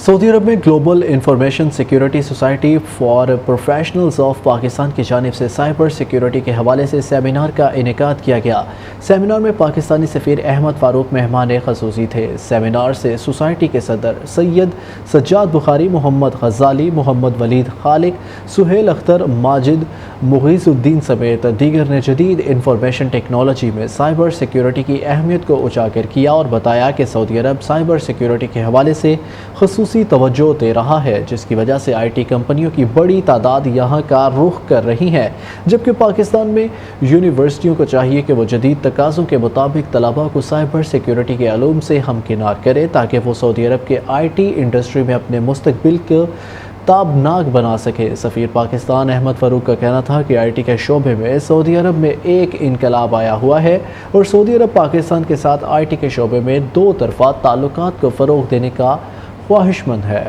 سعودی عرب میں global information security society for professionals of Pakistan کی جانب سے سائبر سیکیورٹی کے حوالے سے سیمینار کا انعقاد کیا گیا۔ سیمینار میں پاکستانی سفیر احمد فاروق مہمان خصوصی تھے۔ سیمینار سے سوسائٹی کے صدر سید سجاد بخاری، محمد غزالی، محمد ولید خالق، سہیل اختر، ماجد مغیث الدین سمیت دیگر نے جدید انفارمیشن ٹیکنالوجی میں سائبر سیکیورٹی کی اہمیت کو اجاگر کیا اور بتایا کہ سعودی عرب سائبر سیکیورٹی کے حوالے سے خصوصی توجہ دے رہا ہے، جس کی وجہ سے آئی ٹی کمپنیوں کی بڑی تعداد یہاں کا رخ کر رہی ہے، جبکہ پاکستان میں یونیورسٹیوں کو چاہیے کہ وہ جدید تقاضوں کے مطابق طلباء کو سائبر سیکیورٹی کے علوم سے ہمکنار کرے تاکہ وہ سعودی عرب کے آئی ٹی انڈسٹری میں اپنے مستقبل کو تابناک بنا سکے۔ سفیر پاکستان احمد فاروق کا کہنا تھا کہ آئی ٹی کے شعبے میں سعودی عرب میں ایک انقلاب آیا ہوا ہے اور سعودی عرب پاکستان کے ساتھ آئی ٹی کے شعبے میں دو طرفہ تعلقات کو فروغ دینے کا خواہش مند ہے۔